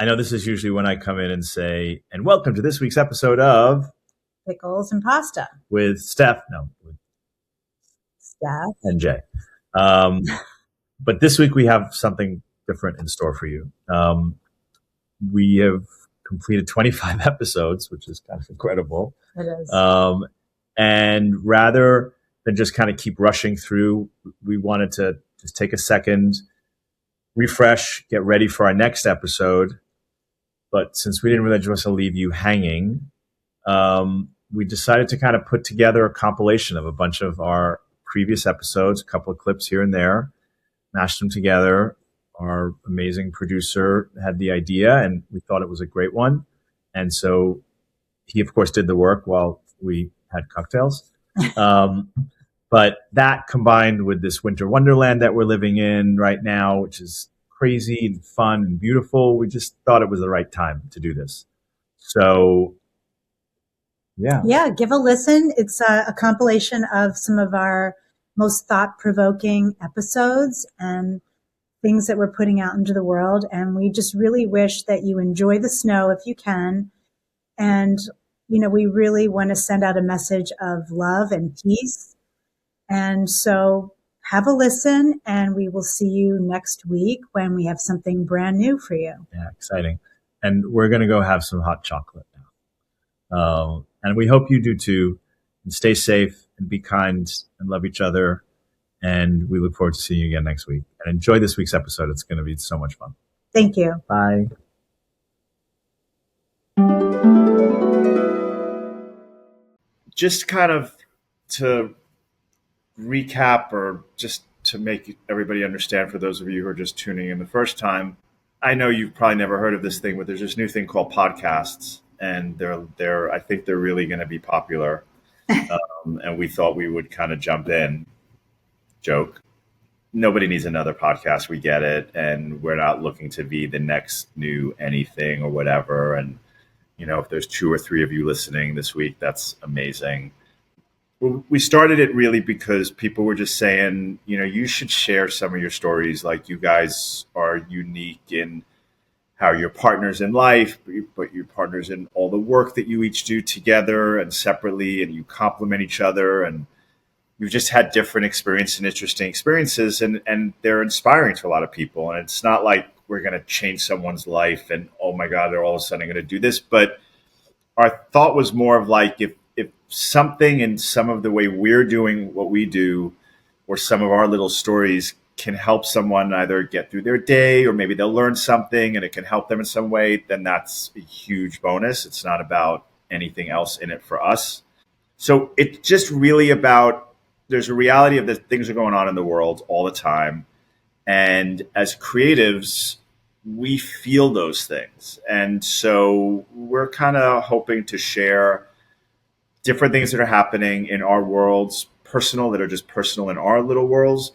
I know this is usually when I come in and say, and welcome to this week's episode of Pickles and Pasta with with Steph and Jay. But this week we have something different in store for you. We have completed 25 episodes, which is kind of incredible. It is. And rather than just kind of keep rushing through, we wanted to just take a second, refresh, get ready for our next episode. But since we didn't really just want to leave you hanging, we decided to kind of put together a compilation of a bunch of our previous episodes, a couple of clips here and there, mashed them together. Our amazing producer had the idea, and we thought it was a great one. And so he, of course, did the work while we had cocktails. But that combined with this winter wonderland that we're living in right now, which is crazy and fun and beautiful, we just thought it was the right time to do this. So, yeah, give a listen. It's a compilation of some of our most thought-provoking episodes and things that we're putting out into the world. And we just really wish that you enjoy the snow if you can. And, we really want to send out a message of love and peace. And so have a listen, and we will see you next week when we have something brand new for you. Yeah, exciting. And we're going to go have some hot chocolate now. And we hope you do too. And stay safe and be kind and love each other. And we look forward to seeing you again next week. And enjoy this week's episode. It's going to be so much fun. Thank you. Bye. Just kind of to recap, or just to make everybody understand, for those of you who are just tuning in the first time, I know you've probably never heard of this thing, but there's this new thing called podcasts, and I think they're really going to be popular. And we thought we would kind of jump in. Joke. Nobody needs another podcast. We get it. And we're not looking to be the next new anything or whatever. And, if there's 2 or 3 of you listening this week, that's amazing. We started it really because people were just saying, you should share some of your stories. Like, you guys are unique in how you're partners in life, but you're partners in all the work that you each do together and separately, and you complement each other. And you've just had different experiences and interesting experiences, and they're inspiring to a lot of people. And it's not like we're going to change someone's life and, oh my God, they're all of a sudden going to do this. But our thought was more of like, if something in some of the way we're doing what we do, or some of our little stories can help someone either get through their day, or maybe they'll learn something and it can help them in some way, then that's a huge bonus. It's not about anything else in it for us. So it's just really about, there's a reality of the things that are going on in the world all the time. And as creatives, we feel those things. And so we're kind of hoping to share different things that are happening in our worlds, personal, that are just personal in our little worlds,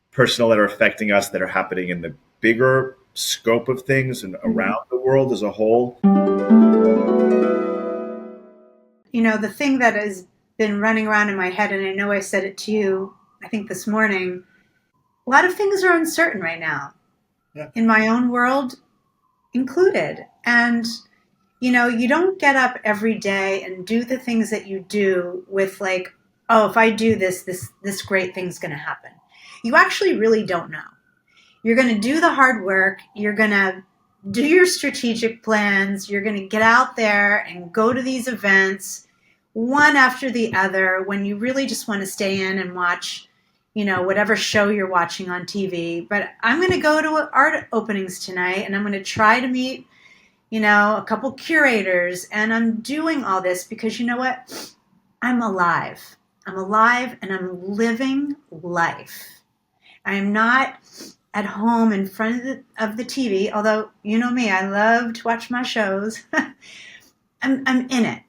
personal that are affecting us, that are happening in the bigger scope of things and around the world as a whole. The thing that has been running around in my head, and I know I said it to you, I think this morning, a lot of things are uncertain right now, in my own world included. And, you don't get up every day and do the things that you do with like, oh, if I do this great thing's going to happen. You actually really don't know. You're going to do the hard work. You're going to do your strategic plans. You're going to get out there and go to these events one after the other, when you really just want to stay in and watch, whatever show you're watching on TV. But I'm going to go to art openings tonight, and I'm going to try to meet, a couple curators. And I'm doing all this because, you know what? I'm alive. I'm alive, and I'm living life. I'm not at home in front of the TV, although, you know me, I love to watch my shows. I'm in it.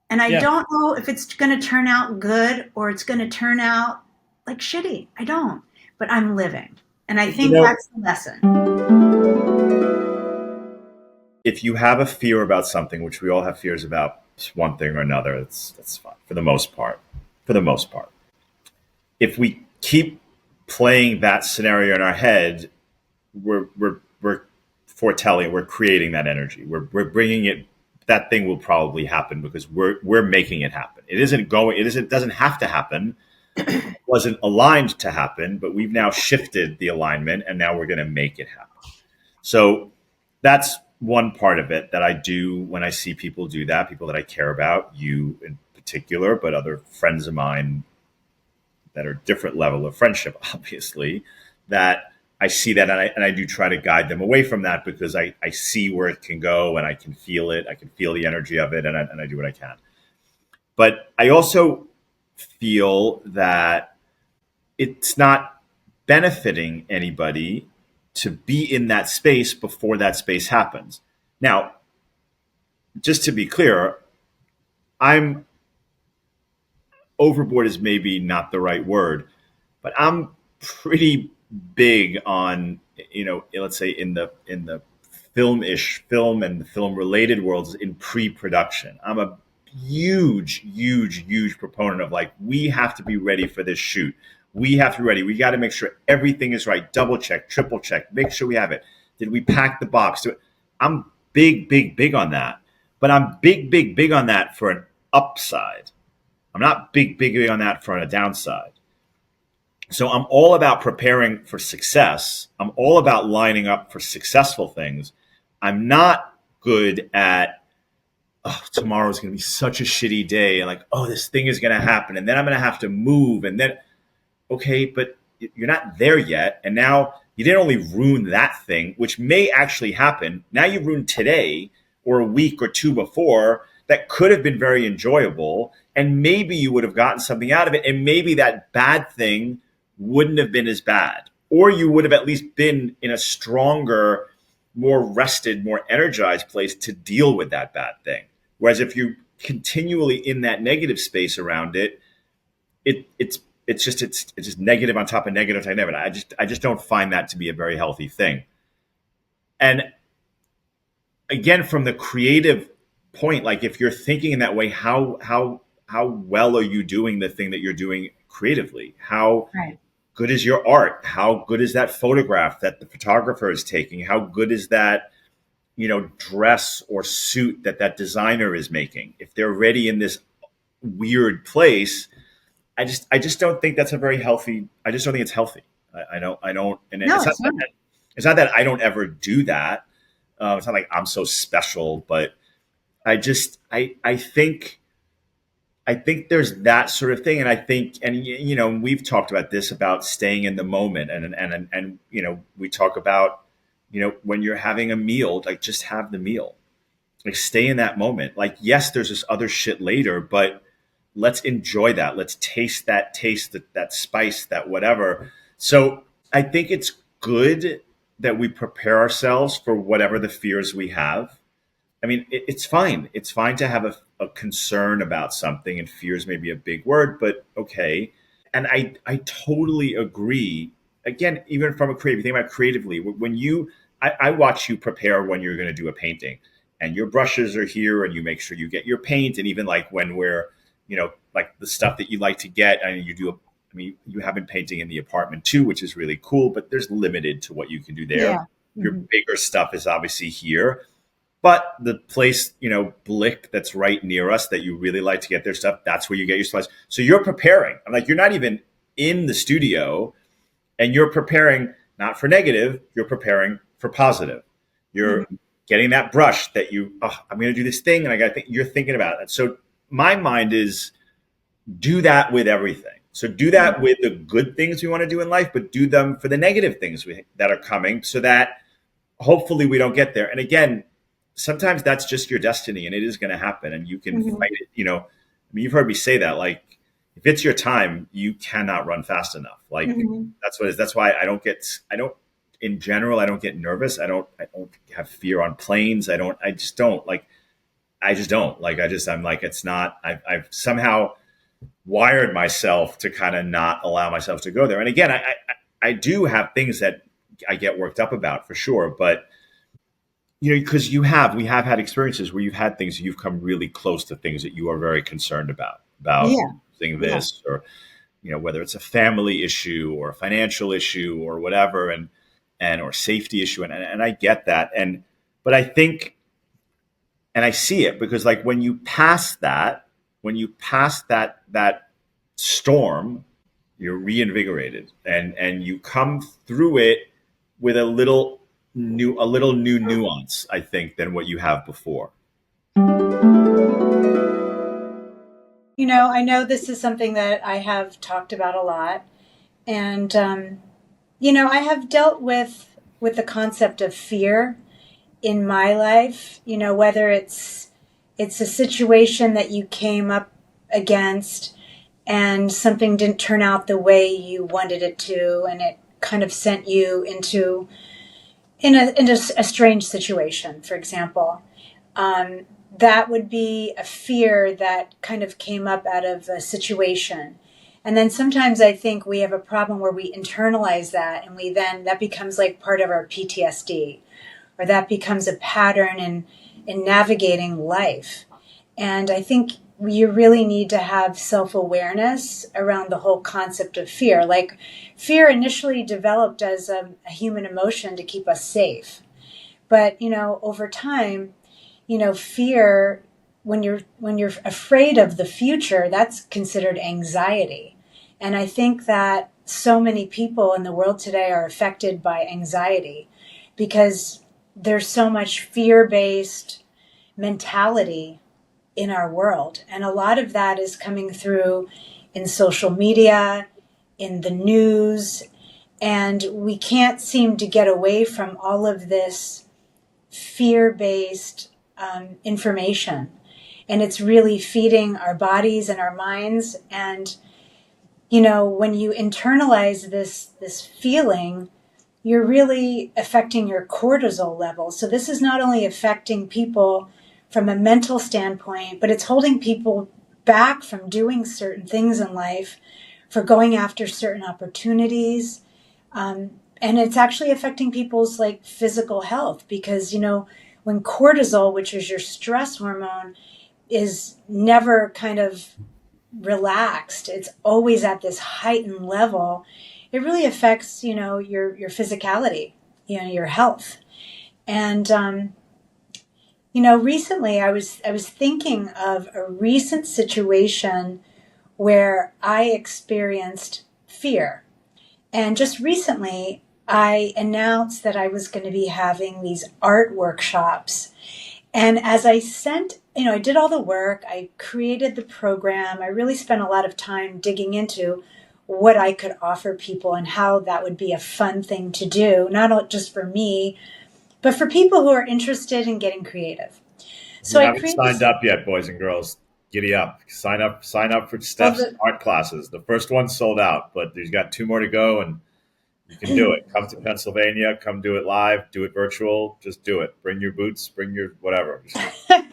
And I don't know if it's going to turn out good or it's going to turn out like shitty. I don't. But I'm living. And I think that's the lesson. If you have a fear about something, which we all have fears about one thing or another, that's fine for the most part. If we keep playing that scenario in our head, we're foretelling, we're creating that energy. We're bringing it. That thing will probably happen because we're making it happen. It isn't going. It isn't. Doesn't have to happen. It wasn't aligned to happen, but we've now shifted the alignment, and now we're going to make it happen. So that's one part of it that I do when I see people do that. People that I care about, you in particular, but other friends of mine that are different level of friendship, obviously, that I see that and I do try to guide them away from that because I see where it can go and I can feel it. I can feel the energy of it and I do what I can. But I also feel that it's not benefiting anybody to be in that space before that space happens. Now, just to be clear, I'm overboard is maybe not the right word, but I'm pretty big on, let's say in the film and the film related worlds in pre-production. I'm a huge proponent of like we have to be ready for this shoot. We have to be ready. We got to make sure everything is right. Double check, triple check, make sure we have it. Did we pack the box? I'm big on that. But I'm big on that for an upside. I'm not big on that for a downside. So I'm all about preparing for success. I'm all about lining up for successful things. I'm not good at, oh, tomorrow's going to be such a shitty day. And like, oh, this thing is going to happen. And then I'm going to have to move. And then, okay, but you're not there yet. And now you didn't only ruin that thing, which may actually happen. Now you ruined today or a week or two before that could have been very enjoyable. And maybe you would have gotten something out of it. And maybe that bad thing wouldn't have been as bad. Or you would have at least been in a stronger, more rested, more energized place to deal with that bad thing. Whereas if you're continually in that negative space around it, it's just negative on top of negative on negative. I just don't find that to be a very healthy thing. And again, from the creative point, like if you're thinking in that way, how well are you doing the thing that you're doing creatively? How Right. good is your art? How good is that photograph that the photographer is taking? How good is that, dress or suit that designer is making? If they're already in this weird place, I just don't think that's a very healthy. I just don't think it's healthy. I don't, and No, it's not it's not. that, it's not that I don't ever do that. It's not like I'm so special, but I think there's that sort of thing, and I think, and we've talked about this about staying in the moment, and we talk about when you're having a meal, like just have the meal, like stay in that moment. Like yes, there's this other shit later, but let's enjoy that. Let's taste that spice, that whatever. So I think it's good that we prepare ourselves for whatever the fears we have. I mean, it's fine. It's fine to have a concern about something, and fears may be a big word, but okay. And I totally agree. Again, even from a creative, think about creatively. I watch you prepare when you're going to do a painting, and your brushes are here, and you make sure you get your paint, and even like when we're, like the stuff that you like to get, and you do. I mean, you have been painting in the apartment too, which is really cool, but there's limited to what you can do there. Yeah. Your Mhm. bigger stuff is obviously here. But the place, Blick, that's right near us that you really like to get their stuff, that's where you get your supplies. So you're preparing. I'm like, you're not even in the studio and you're preparing not for negative, you're preparing for positive. You're Mhm. getting that brush that I'm going to do this thing and I got to think, you're thinking about it. So my mind is do that with everything. So do that with the good things we want to do in life, but do them for the negative things that are coming so that hopefully we don't get there. And again, sometimes that's just your destiny and it is going to happen and you can Mhm. fight it. I mean, you've heard me say that, like, if it's your time, you cannot run fast enough. Like Mhm. that's what it is. That's why in general, I don't get nervous. I don't have fear on planes. I just don't like, I'm like, it's not, I've somehow wired myself to kind of not allow myself to go there. And again, I do have things that I get worked up about for sure, but because we have had experiences where you've had things, you've come really close to things that you are very concerned about Yeah. losing Yeah. this, or, whether it's a family issue or a financial issue or whatever. And and or safety issue, and I get that, and but I think, and I see it because like when you pass that storm, you're reinvigorated, and you come through it with a little new nuance, I think, than what you have before. I know this is something that I have talked about a lot, and I have dealt with the concept of fear in my life. Whether it's a situation that you came up against and something didn't turn out the way you wanted it to, and it kind of sent you into a strange situation, for example. Um, that would be a fear that kind of came up out of a situation. And then sometimes I think we have a problem where we internalize that, and that becomes like part of our PTSD, or that becomes a pattern in navigating life. And I think you really need to have self-awareness around the whole concept of fear. Like, fear initially developed as a human emotion to keep us safe. But, over time, fear, when you're afraid of the future, that's considered anxiety. And I think that so many people in the world today are affected by anxiety because there's so much fear-based mentality in our world. And a lot of that is coming through in social media, in the news, and we can't seem to get away from all of this fear-based information. And it's really feeding our bodies and our minds. And, when you internalize this feeling, you're really affecting your cortisol level. So this is not only affecting people from a mental standpoint, but it's holding people back from doing certain things in life, for going after certain opportunities. And it's actually affecting people's like physical health because, when cortisol, which is your stress hormone, is never kind of relaxed, it's always at this heightened level, it really affects, your physicality, your health. And, recently I was thinking of a recent situation where I experienced fear. And just recently, I announced that I was going to be having these art workshops. And as I did all the work, I created the program, I really spent a lot of time digging into what I could offer people and how that would be a fun thing to do, not just for me, but for people who are interested in getting creative. If you So I haven't created signed this. up yet, boys and girls, giddy up. Sign up for Well, Steph's art classes. The first one sold out, but there's got two more to go, and you can do it. Come to Pennsylvania, come do it live, do it virtual, just do it. Bring your boots, bring your whatever. Just do it.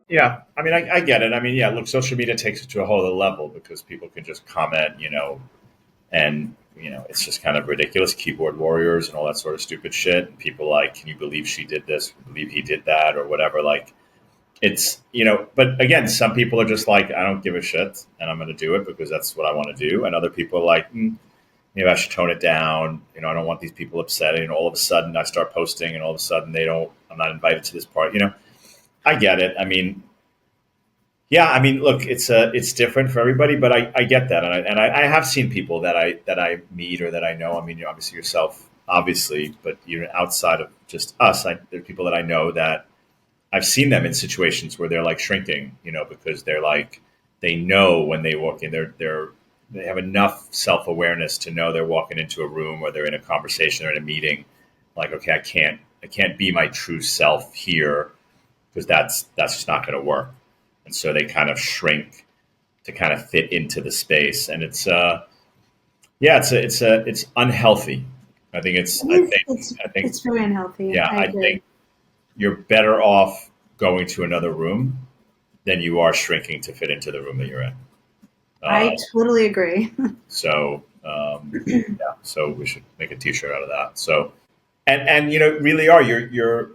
Yeah, I mean, I get it. I mean, yeah, look, social media takes it to a whole other level because people can just comment, and it's just kind of ridiculous, keyboard warriors and all that sort of stupid shit. And people like, can you believe she did this? Believe he did that, or whatever? Like, it's but again, some people are just like, I don't give a shit, and I'm going to do it because that's what I want to do. And other people are like, maybe I should tone it down. I don't want these people upset. And all of a sudden, I start posting, and all of a sudden, they don't. I'm not invited to this party. I get it. I mean, yeah, I mean, look, it's different for everybody, but I get that, and I have seen people that I meet or that I know. I mean, obviously yourself, obviously, but outside of just us, there are people that I know that I've seen them in situations where they're like shrinking, because they're like they know when they walk in, they have enough self awareness to know they're walking into a room or they're in a conversation or in a meeting, like, okay, I can't be my true self here because that's just not going to work, and so they kind of shrink to kind of fit into the space, and yeah, it's unhealthy. I think it's It I is, think it's, I think it's very unhealthy. yeah, I I agree. think you're better off going to another room than you are shrinking to fit into the room that you're in. Uh, I totally agree. so yeah, so we should make a T-shirt out of that. So and really are you're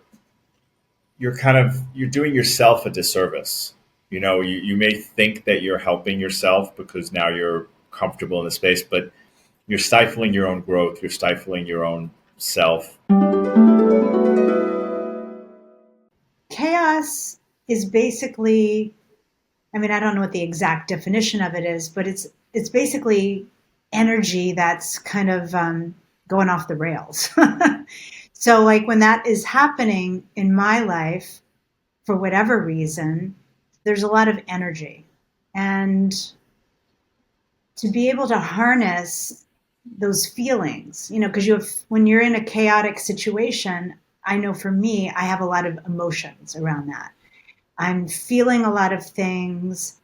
kind of you're doing yourself a disservice. You may think that you're helping yourself because now you're comfortable in the space, but You're stifling your own growth. You're stifling your own self. Chaos is basically, I mean, I don't know what the exact definition of it is, but it's basically energy that's kind of going off the rails. So, like when that is happening in my life, for whatever reason, there's a lot of energy, and to be able to harness those feelings, because you have when you're in a chaotic situation. I know for me, I have a lot of emotions around that. I'm feeling a lot of things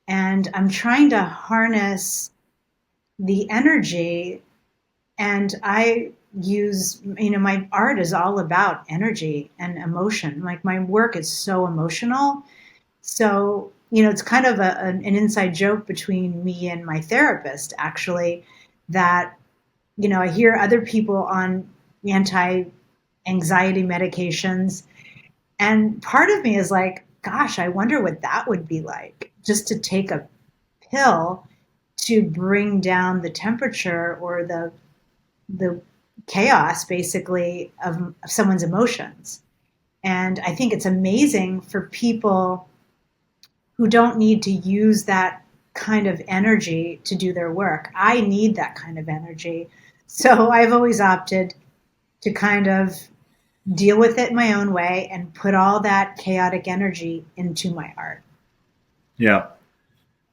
and I'm trying to harness the energy. And I use, my art is all about energy and emotion. Like my work is so emotional. So, it's kind of an inside joke between me and my therapist, actually, that, I hear other people on anti anxiety medications. And part of me is like, gosh, I wonder what that would be like just to take a pill to bring down the temperature or the chaos basically of someone's emotions. And I think it's amazing for people who don't need to use that kind of energy to do their work. I need that kind of energy. So I've always opted to kind of deal with it my own way and put all that chaotic energy into my art. Yeah.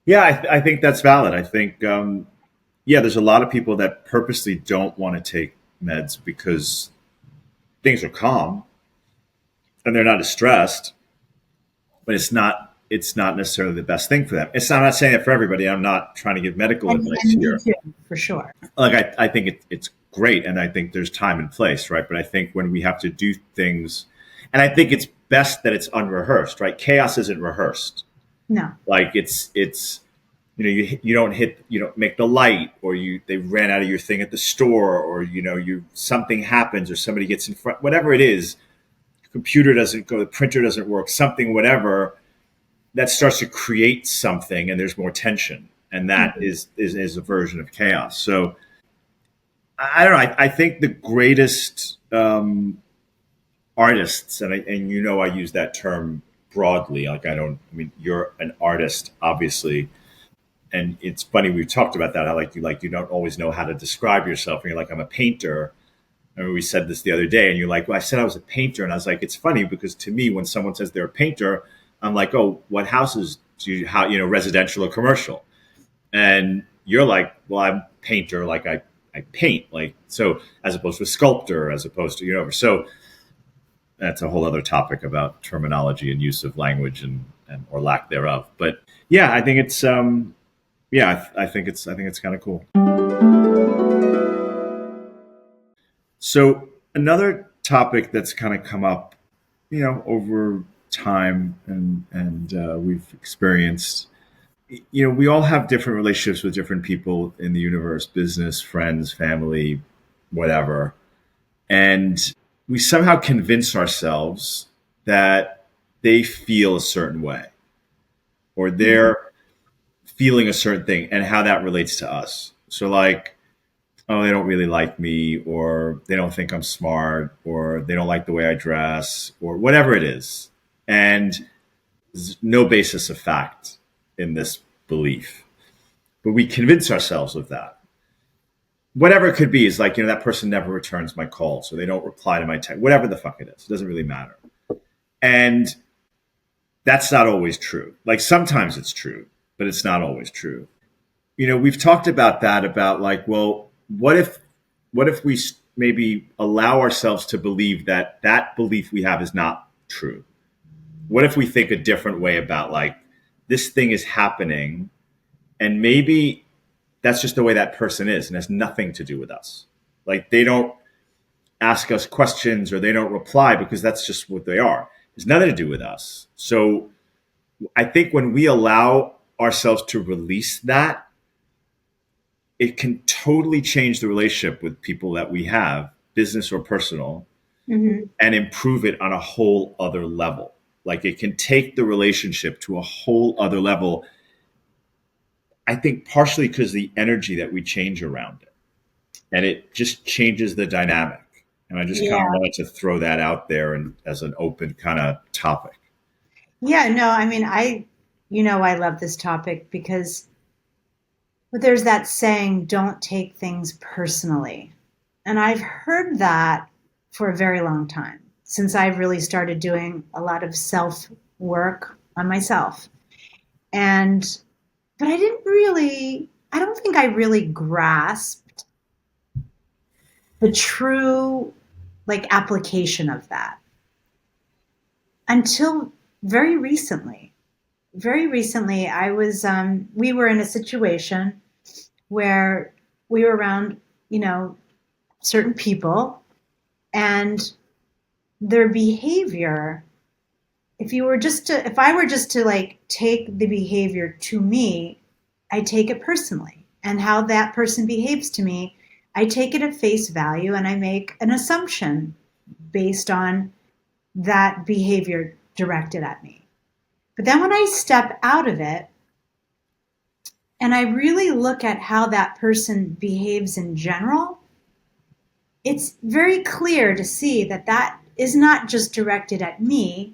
Yeah, I think that's valid. I think, yeah, there's a lot of people that purposely don't want to take meds because things are calm and they're not as stressed, but it's not necessarily the best thing for them. I'm not saying it for everybody. I'm not trying to give medical advice And me here. too, for sure. Like I think it's great, and I think there's time and place, right? But I think when we have to do things, and I think it's best that it's unrehearsed, right? Chaos isn't rehearsed. No. Like it's you don't make the light, or they ran out of your thing at the store, or you something happens, or somebody gets in front, whatever it is, the computer doesn't go, the printer doesn't work, something, whatever, that starts to create something, and there's more tension, and that Mm-hmm. is a version of chaos. So I don't know. I think the greatest artists, and I use that term broadly. Like I mean, you're an artist, obviously, and it's funny we've talked about that. How you don't always know how to describe yourself, and you're like, I'm a painter. I mean, we said this the other day, and you're like, well, I said I was a painter, and I was like, it's funny because to me, when someone says they're a painter, I'm like, oh, what houses do you residential or commercial? And you're like, well, I'm a painter, like I paint, like, so, as opposed to a sculptor, as opposed to so that's a whole other topic about terminology and use of language, and or lack thereof. But yeah, I think it's yeah, I think it's kind of cool. So another topic that's kind of come up, over time, and we've experienced, we all have different relationships with different people in the universe, business, friends, family, whatever. And we somehow convince ourselves that they feel a certain way, or Mm-hmm. they're feeling a certain thing, and how that relates to us. So, like, oh, they don't really like me, or they don't think I'm smart, or they don't like the way I dress, or whatever it is. And there's no basis of fact in this belief. But we convince ourselves of that. Whatever it could be is like, that person never returns my calls, or they don't reply to my text, whatever the fuck it is. It doesn't really matter. And that's not always true. Like sometimes it's true, but it's not always true. We've talked about that, about like, well, what if we maybe allow ourselves to believe that that belief we have is not true? What if we think a different way about, like, this thing is happening, and maybe that's just the way that person is and has nothing to do with us. Like, they don't ask us questions, or they don't reply because that's just what they are. It's nothing to do with us. So I think when we allow ourselves to release that, it can totally change the relationship with people that we have, business or personal, Mm-hmm. and improve it on a whole other level. Like, it can take the relationship to a whole other level. I think partially because the energy that we change around it. and it just changes the dynamic. And I just kind of Yeah. wanted to throw that out there and as an open kind of topic. Yeah, no, I mean, I love this topic because there's that saying, don't take things personally. And I've heard that for a very long time since I've really started doing a lot of self work on myself. And, but I don't think I really grasped the true like application of that until very recently. Very recently, we were in a situation where we were around, you know, certain people and their behavior, if I were just to like take the behavior to me, I take it personally. And how that person behaves to me, I take it at face value and I make an assumption based on that behavior directed at me. But then when I step out of it and I really look at how that person behaves in general, it's very clear to see that that is not just directed at me,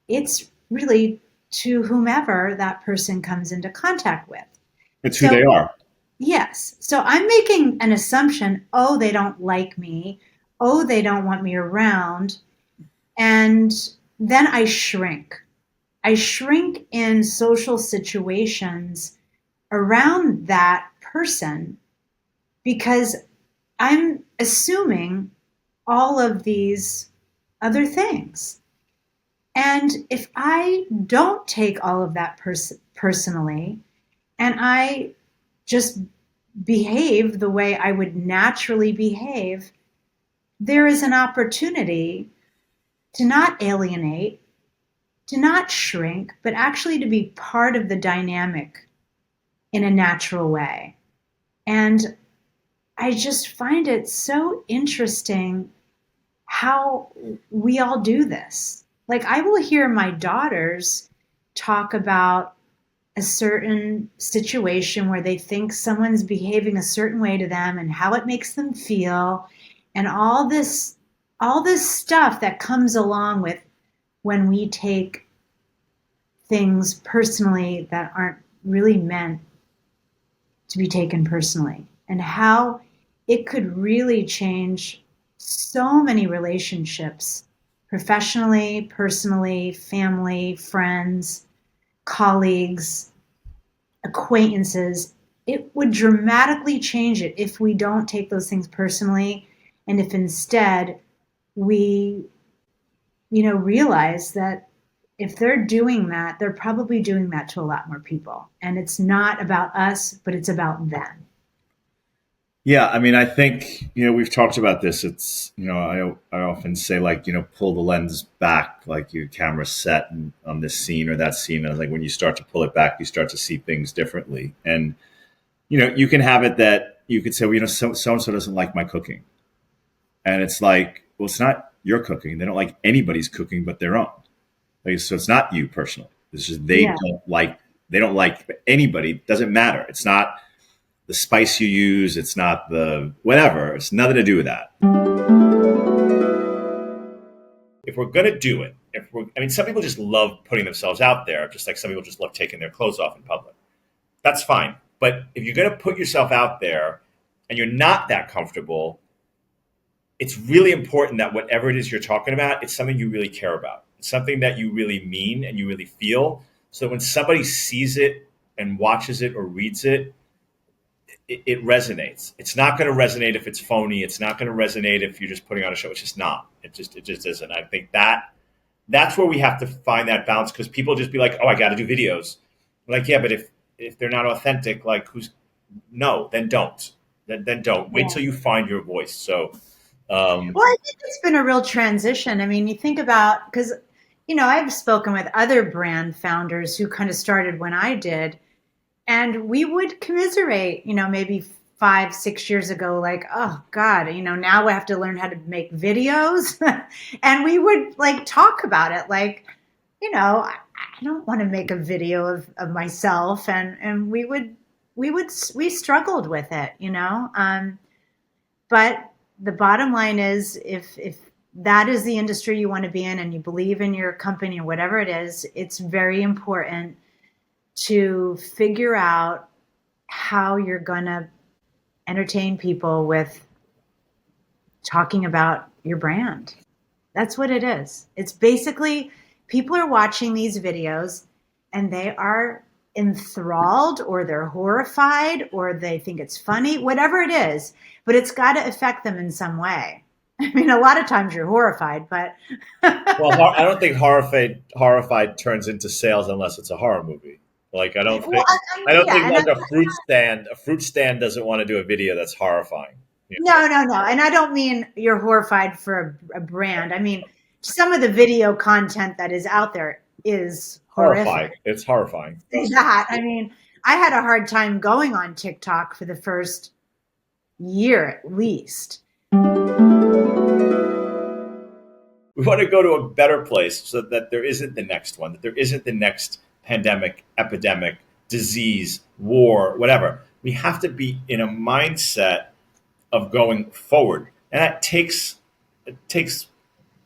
it's really to whomever that person comes into contact with. It's who So, they are. yes. So I'm making an assumption, oh, they don't like me. Oh, they don't want me around. And then I shrink. I shrink in social situations around that person because I'm assuming all of these other things. And if I don't take all of that personally and I just behave the way I would naturally behave, there is an opportunity to not alienate, to not shrink, but actually to be part of the dynamic in a natural way. And I just find it so interesting how we all do this. Like, I will hear my daughters talk about a certain situation where they think someone's behaving a certain way to them and how it makes them feel and all this stuff that comes along with when we take things personally that aren't really meant to be taken personally, and how it could really change so many relationships professionally, personally, family, friends, colleagues, acquaintances. It would dramatically change it if we don't take those things personally and if instead we, realize that if they're doing that, they're probably doing that to a lot more people. And it's not about us, but it's about them. Yeah, I mean, I think we've talked about this. It's I often say like pull the lens back, like your camera set on this scene or that scene. And like when you start to pull it back, you start to see things differently. And you can have it that you could say, well, so and so doesn't like my cooking, and it's like, well, it's not your cooking. They don't like anybody's cooking but their own. Like, so it's not you personally. It's just Yeah. they don't like anybody. It doesn't matter. It's not the spice you use. It's not the whatever. It's nothing to do with that. If we're going to do it, I mean, some people just love putting themselves out there, just like some people just love taking their clothes off in public. That's fine. But if you're going to put yourself out there and you're not that comfortable, it's really important that whatever it is you're talking about, it's something you really care about. It's something that you really mean and you really feel. So that when somebody sees it and watches it or reads it, it resonates. It's not going to resonate if it's phony. It's not going to resonate if you're just putting on a show. It's just not. It just isn't. I think that's where we have to find that balance, because people just be like, oh, I got to do videos. I'm like, yeah, but if they're not authentic, like no, then don't. Then don't. Wait Yeah. till you find your voice. So Well, I think it's been a real transition. I mean, you think about, because, I've spoken with other brand founders who kind of started when I did, and we would commiserate, maybe 5, 6 years ago, like, oh God, now we have to learn how to make videos. And we would like talk about it like, I don't want to make a video of myself. And we struggled with it. But the bottom line is, if that is the industry you want to be in and you believe in your company or whatever it is, it's very important to figure out how you're going to entertain people with talking about your brand. That's what it is. It's basically people are watching these videos and they are enthralled or they're horrified or they think it's funny, whatever it is, but it's got to affect them in some way. I mean, a lot of times you're horrified, but Well, I don't think horrified turns into sales unless it's a horror movie. Like well, I don't yeah, think and like a fruit stand doesn't want to do a video that's horrifying. Yeah. no, and I don't mean you're horrified for a brand. I mean, some of the video content that is out there is Horrifying. horrific. It's horrifying. That. I mean, I had a hard time going on TikTok for the first year at least. We want to go to a better place so that there isn't the next one, that there isn't the next pandemic, epidemic, disease, war, whatever. We have to be in a mindset of going forward. And it takes I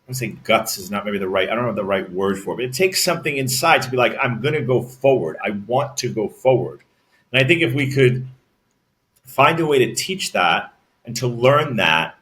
would say guts is not maybe the right, I don't know the right word for it, but it takes something inside to be like, I'm going to go forward. I want to go forward. And I think if we could find a way to teach that and to learn that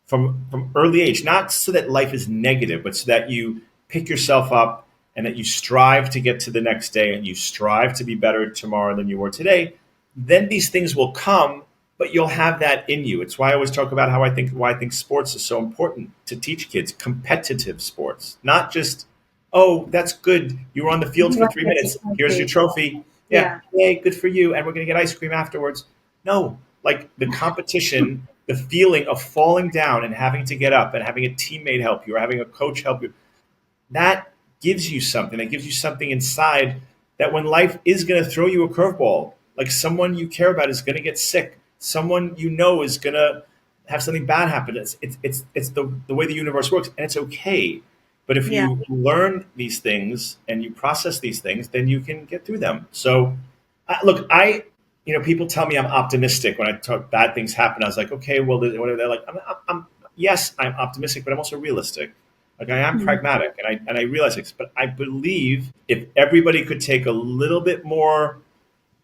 from early age, not so that life is negative, but so that you pick yourself up and that you strive to get to the next day and you strive to be better tomorrow than you were today, then these things will come, but you'll have that in you. It's why I always talk about why I think sports is so important to teach kids competitive sports, not just, oh, that's good. You were on the field for 3 minutes. Here's your trophy. Yeah, Yeah. yay, good for you. And we're going to get ice cream afterwards. No, like the competition, the feeling of falling down and having to get up and having a teammate help you or having a coach help you, that gives you something. That gives you something inside that when life is going to throw you a curveball, like someone you care about is going to get sick, someone you know is going to have something bad happen. It's the way the universe works, and it's okay. But if Yeah. you learn these things and you process these things, then you can get through them. So, look, people tell me I'm optimistic when I talk bad things happen. I was like, okay, well, whatever. They're like, yes, I'm optimistic, but I'm also realistic. Like I am Mhm. pragmatic, and I realize this. But I believe if everybody could take a little bit more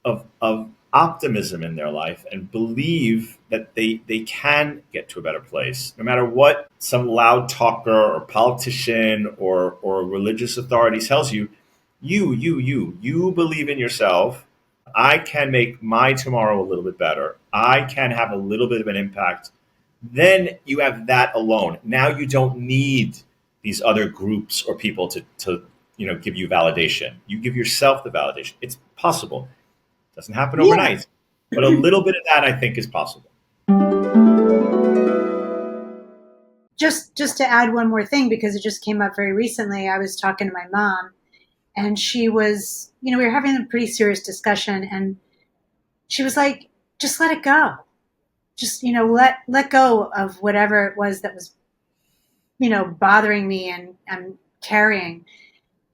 of optimism in their life and believe that they can get to a better place, no matter what some loud talker or politician or religious authority tells you, you believe in yourself. I can make my tomorrow a little bit better. I can have a little bit of an impact. Then you have that alone. Now you don't need these other groups or people to give you validation. You give yourself the validation. It's possible. Doesn't happen Yeah. overnight, but a little bit of that I think is possible. Just to add one more thing, because it just came up very recently. I was talking to my mom and she was, we were having a pretty serious discussion and she was like, just let it go. Just, let go of whatever it was that was, bothering me and carrying.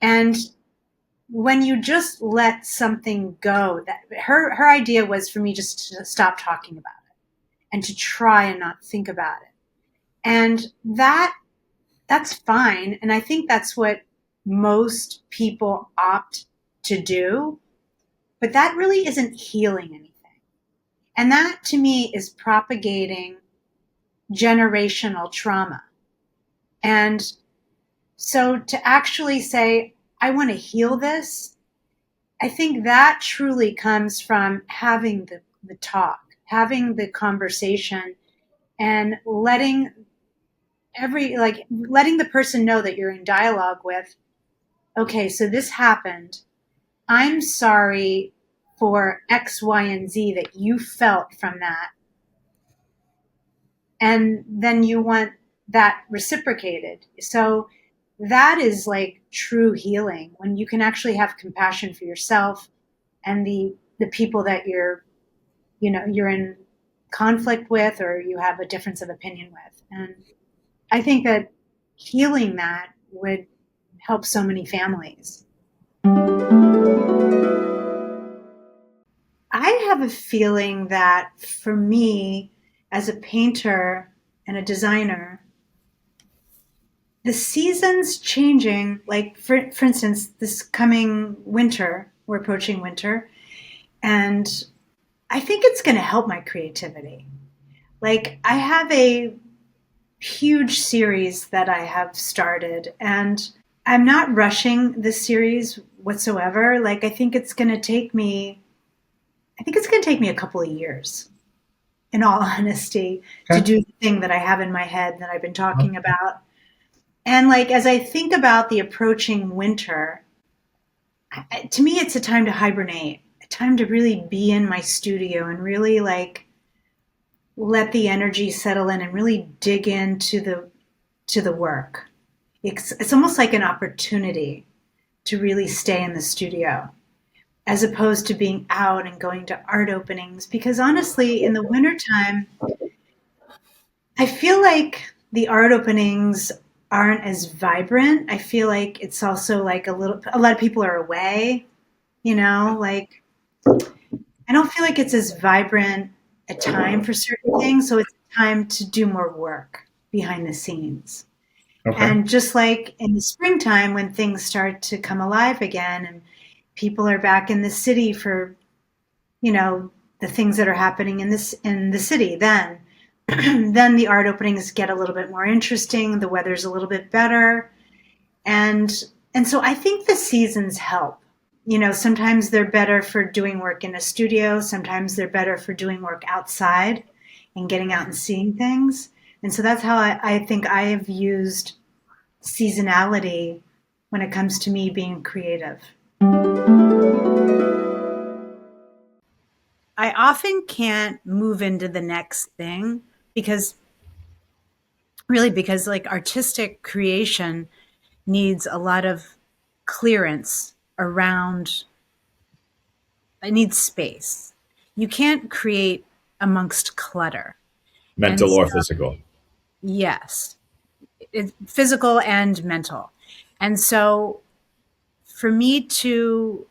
And when you just let something go, that her idea was for me just to stop talking about it and to try and not think about it. And that's fine. And I think that's what most people opt to do, but that really isn't healing anything. And that to me is propagating generational trauma. And so to actually say, I want to heal this, I think that truly comes from having the talk, having the conversation, and letting the person know that you're in dialogue with, okay, so this happened. I'm sorry for X, Y, and Z that you felt from that. And then you want that reciprocated. So that is like true healing when you can actually have compassion for yourself and the people that you're in conflict with or you have a difference of opinion with. And I think that healing that would help so many families. I have a feeling that for me, as a painter and a designer, the seasons changing, like for instance, this coming winter, we're approaching winter, and I think it's going to help my creativity. Like, I have a huge series that I have started, and I'm not rushing this series whatsoever. Like, I think it's going to take me a couple of years, in all honesty, to Okay. do the thing that I have in my head that I've been talking about. And like, as I think about the approaching winter, to me, it's a time to hibernate, a time to really be in my studio and really like let the energy settle in and really dig into the work. It's almost like an opportunity to really stay in the studio as opposed to being out and going to art openings. Because honestly, in the wintertime, I feel like the art openings aren't as vibrant. I feel like it's also like a lot of people are away, like I don't feel like it's as vibrant a time for certain things. So it's time to do more work behind the scenes. Okay. And just like in the springtime when things start to come alive again and people are back in the city for, you know, the things that are happening in the city, then then the art openings get a little bit more interesting, the weather's a little bit better. And and so I think the seasons help. Sometimes they're better for doing work in a studio, sometimes they're better for doing work outside and getting out and seeing things. And so that's how I think I have used seasonality when it comes to me being creative. I often can't move into the next thing because because like artistic creation needs a lot of clearance around, it needs space. You can't create amongst clutter. And Mental so, or physical. yes, physical and mental. And so for me to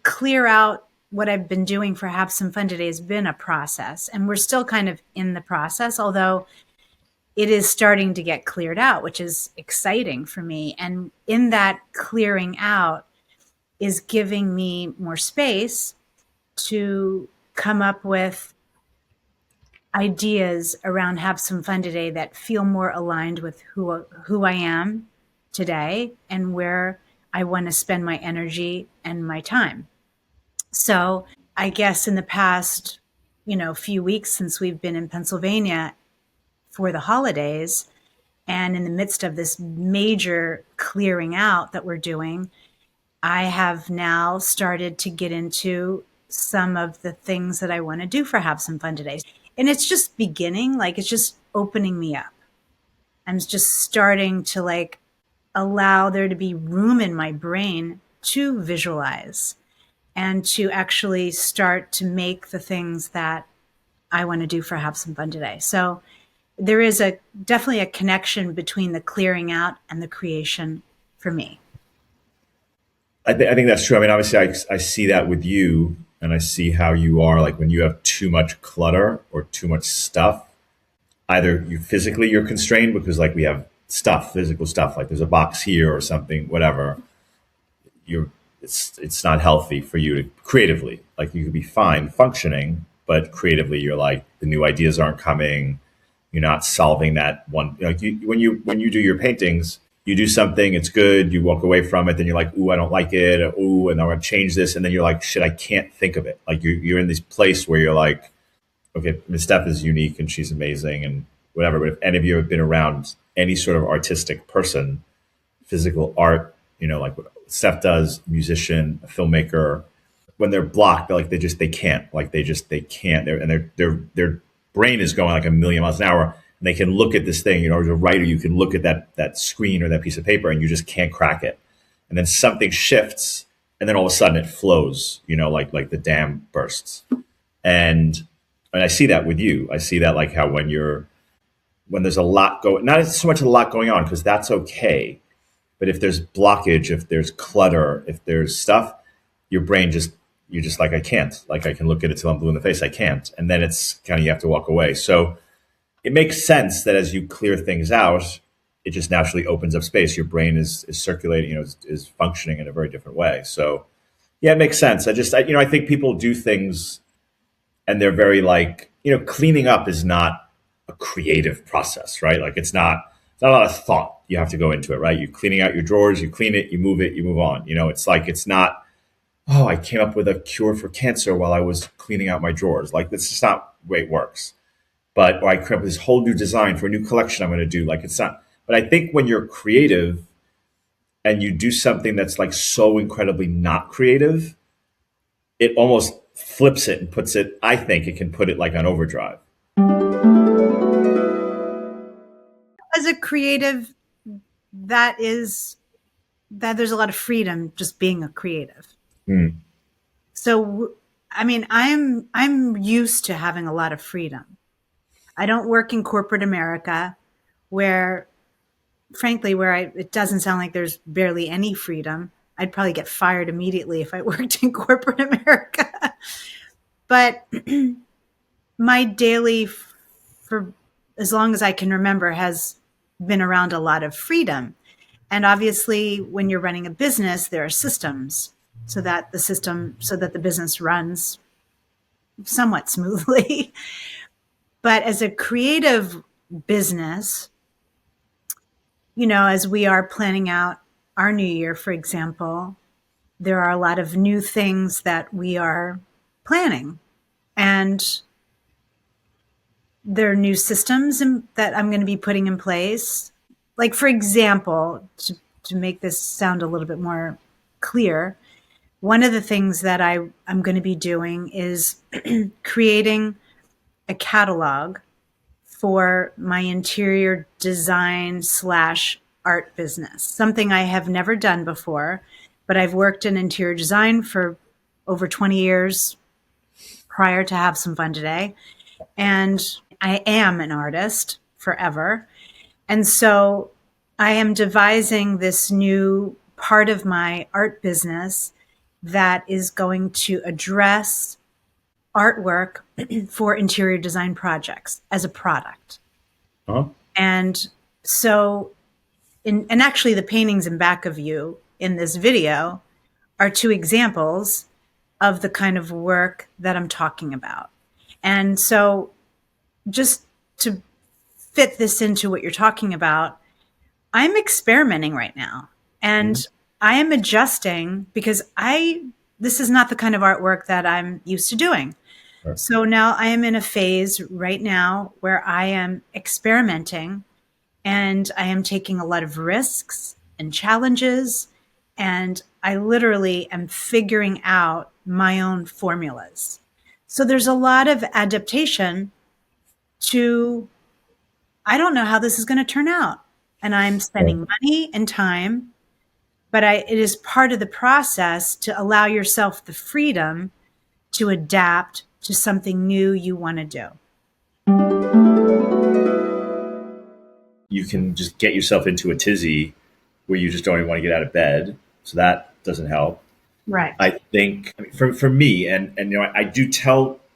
clear out what I've been doing for Have Some Fun Today has been a process. And we're still kind of in the process, although it is starting to get cleared out, which is exciting for me. And in that clearing out is giving me more space to come up with ideas around Have Some Fun Today that feel more aligned with who I am today and where I want to spend my energy and my time. So I guess in the past, few weeks since we've been in Pennsylvania for the holidays and in the midst of this major clearing out that we're doing, I have now started to get into some of the things that I want to do for Have Some Fun Today. And it's just beginning, like it's just opening me up. I'm just starting to like allow there to be room in my brain to visualize and to actually start to make the things that I want to do for Have Some Fun Today. So there is definitely a connection between the clearing out and the creation for me. I think that's true. I mean, obviously, I see that with you, and I see how you are. Like when you have too much clutter or too much stuff, either you're constrained because like we have stuff, physical stuff, like there's a box here or something, whatever. You're it's not healthy for you to creatively. Like you could be fine functioning, but creatively, you're like the new ideas aren't coming. You're not solving that one. Like when you do your paintings, you do something, it's good, you walk away from it, then you're like, ooh, I don't like it, or, ooh, and I'm gonna change this, and then you're like, shit, I can't think of it. Like you're in this place where you're like, okay, Miss Steph is unique and she's amazing and whatever. But if any of you have been around any sort of artistic person, physical art, like what Steph does, musician, a filmmaker, when they're blocked, they can't, they can't, and their brain is going like a million miles an hour. And they can look at this thing, as a writer, you can look at that screen or that piece of paper, and you just can't crack it. And then something shifts, and then all of a sudden it flows, like the dam bursts. And I see that with you. I see that like how when there's a lot going, not so much a lot going on because that's okay, but if there's blockage, if there's clutter, if there's stuff, your brain just you're just like, I can't. Like, I can look at it till I'm blue in the face. I can't. And then it's kind of, you have to walk away. So it makes sense that as you clear things out, it just naturally opens up space. Your brain is circulating, is functioning in a very different way. So yeah, it makes sense. I think people do things and they're very like, cleaning up is not a creative process, right? Like it's not a lot of thought you have to go into it, right? You're cleaning out your drawers, you clean it, you move on. It's like, it's not, oh, I came up with a cure for cancer while I was cleaning out my drawers. Like, that's just not the way it works. Or I came up with this whole new design for a new collection I'm going to do. Like, it's not. But I think when you're creative and you do something that's like so incredibly not creative, it almost flips it and puts it. I think it can put it like on overdrive. As a creative, that is that there's a lot of freedom just being a creative. Mm. So, I mean, I'm used to having a lot of freedom. I don't work in corporate America, where, frankly, it doesn't sound like there's barely any freedom. I'd probably get fired immediately if I worked in corporate America. But my daily, for as long as I can remember, has been around a lot of freedom. And obviously, when you're running a business, there are systems so that the business runs somewhat smoothly. But as a creative business, as we are planning out our new year, for example, there are a lot of new things that we are planning. And there are new systems that I'm going to be putting in place. Like, for example, to make this sound a little bit more clear, one of the things that I'm going to be doing is creating a catalog for my interior design / art business, something I have never done before, but I've worked in interior design for over 20 years prior to Have Some Fun Today. And I am an artist forever. And so I am devising this new part of my art business that is going to address artwork for interior design projects as a product. Uh-huh. And so, and actually, the paintings in back of you in this video are two examples of the kind of work that I'm talking about. And so, just to fit this into what you're talking about, I'm experimenting right now, and I am adjusting because this is not the kind of artwork that I'm used to doing. Sure. So now I am in a phase right now where I am experimenting, and I am taking a lot of risks and challenges, and I literally am figuring out my own formulas. So there's a lot of adaptation to, I don't know how this is going to turn out. And I'm spending money and time, but it is part of the process to allow yourself the freedom to adapt to something new you want to do. You can just get yourself into a tizzy where you just don't even want to get out of bed. So that doesn't help. Right. I think, for me, and I do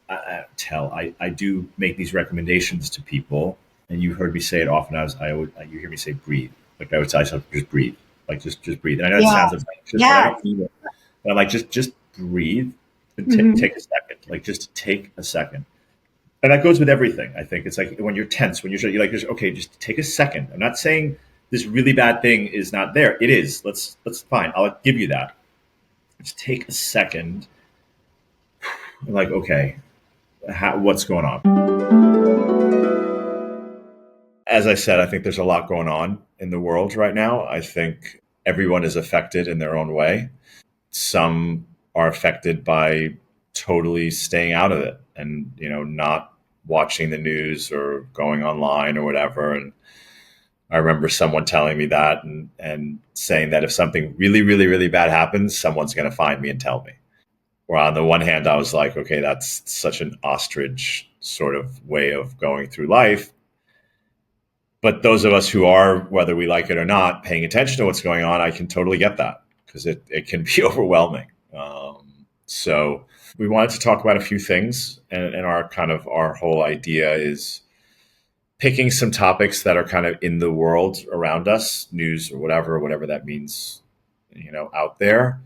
I do make these recommendations to people, and you heard me say it often. You hear me say breathe. Like, I would tell myself, just breathe. Like, just breathe. And I know it sounds obnoxious, but I don't mean it. But I'm like, just breathe and take a second. Like, just take a second. And that goes with everything. I think it's like when you're tense, when you're like, okay, just take a second. I'm not saying this really bad thing is not there. It is. Let's fine. I'll give you that. Just take a second. I'm like, okay, what's going on? As I said, I think there's a lot going on in the world right now. I think everyone is affected in their own way. Some are affected by totally staying out of it and, not watching the news or going online or whatever. And I remember someone telling me that and saying that if something really, really, really bad happens, someone's going to find me and tell me. Well, on the one hand, I was like, okay, that's such an ostrich sort of way of going through life. But those of us who are, whether we like it or not, paying attention to what's going on, I can totally get that, because it can be overwhelming. So we wanted to talk about a few things, and our kind of our whole idea is picking some topics that are kind of in the world around us, news or whatever that means, out there,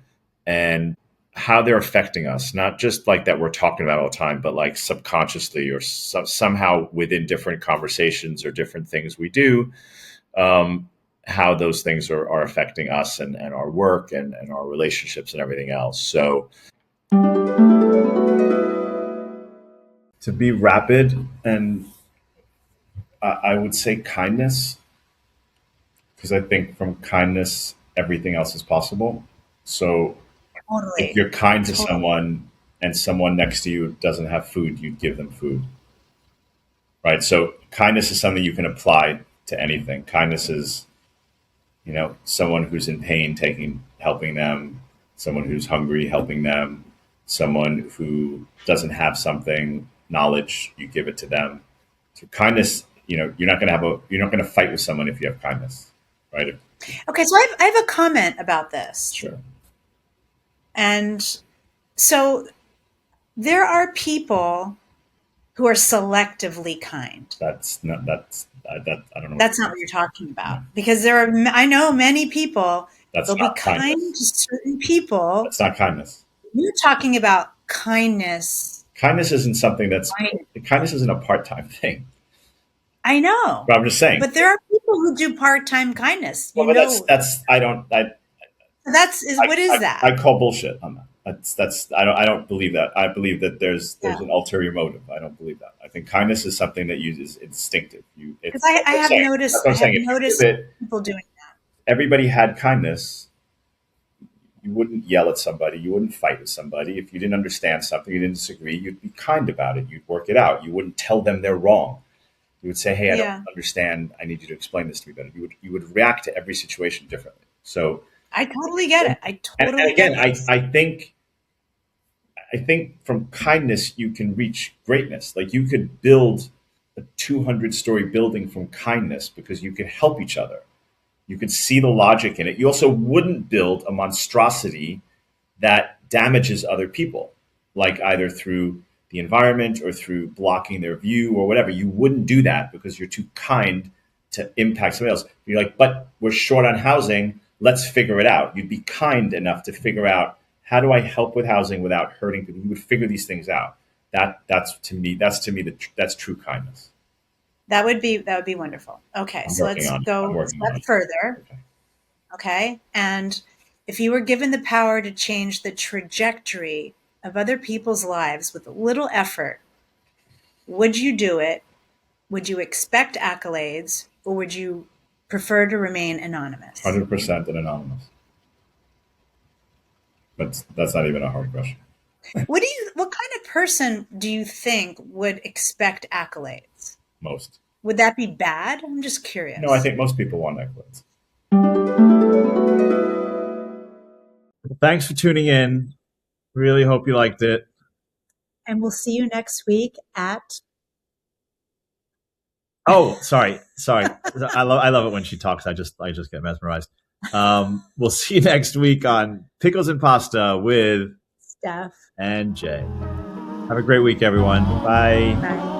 and how they're affecting us. Not just like that we're talking about all the time, but like subconsciously or somehow within different conversations or different things we do, how those things are affecting us and our work and our relationships and everything else. So to be rapid, and I would say kindness, because I think from kindness, everything else is possible. So if Totally. you're kind to Totally. someone and someone next to you doesn't have food, you'd give them food, right? So kindness is something you can apply to anything. Kindness is, someone who's in pain, helping them, someone who's hungry, helping them, someone who doesn't have something, knowledge, you give it to them. So kindness, you're not going to fight with someone if you have kindness, right? Okay, so I have a comment about this. Sure. And so there are people who are selectively kind. That's not, that, I don't know. That's not what you're talking No, about. Because I know many people, that's they'll be not kind kindness. to certain people. That's not kindness. You're talking about kindness. Kindness isn't something Right. kindness isn't a part-time thing. I know. But I'm just saying. But there are people who do part-time kindness. Well, You but know, I don't, what is that? I call bullshit on that. I don't believe that. I believe that Yeah. there's an ulterior motive. I don't believe that. I think kindness is something that uses instinctive. Because That's what I'm saying. That's what I I'm have saying. If you give noticed it, people doing everybody had kindness, you wouldn't yell at somebody. You wouldn't fight with somebody. If you didn't understand something, you didn't disagree, you'd be kind about it. You'd work it out. You wouldn't tell them they're wrong. You would say, "Hey, that. I don't Yeah. understand. I need you to explain this to me better." You would react to every situation differently. So, I totally get it. I and totally again, get this. I think from kindness you can reach greatness. Like you could build a 200-story building from kindness because you could help each other. You could see the logic in it. You also wouldn't build a monstrosity that damages other people, like either through the environment or through blocking their view or whatever. You wouldn't do that because you're too kind to impact somebody else. You're like, but we're short on housing. Let's figure it out. You'd be kind enough to figure out, how do I help with housing without hurting people? You would figure these things out. That's to me that's true kindness. That would be wonderful. Okay, I'm so working let's on it. I'm go a working on step it. further. Okay. Okay, and if you were given the power to change the trajectory of other people's lives with a little effort, would you do it? Would you expect accolades, or would you prefer to remain anonymous? 100% and anonymous. But that's not even a hard question. What kind of person do you think would expect accolades? Most. Would that be bad? I'm just No, I curious. think most people want accolades. Well, thanks for tuning in. Really hope you liked it. And we'll see you next week at Oh, sorry. I love it when she talks. I just get mesmerized. We'll see you next week on Pickles and Pasta with Steph. and Jay. Have a great week, everyone. Bye. Bye.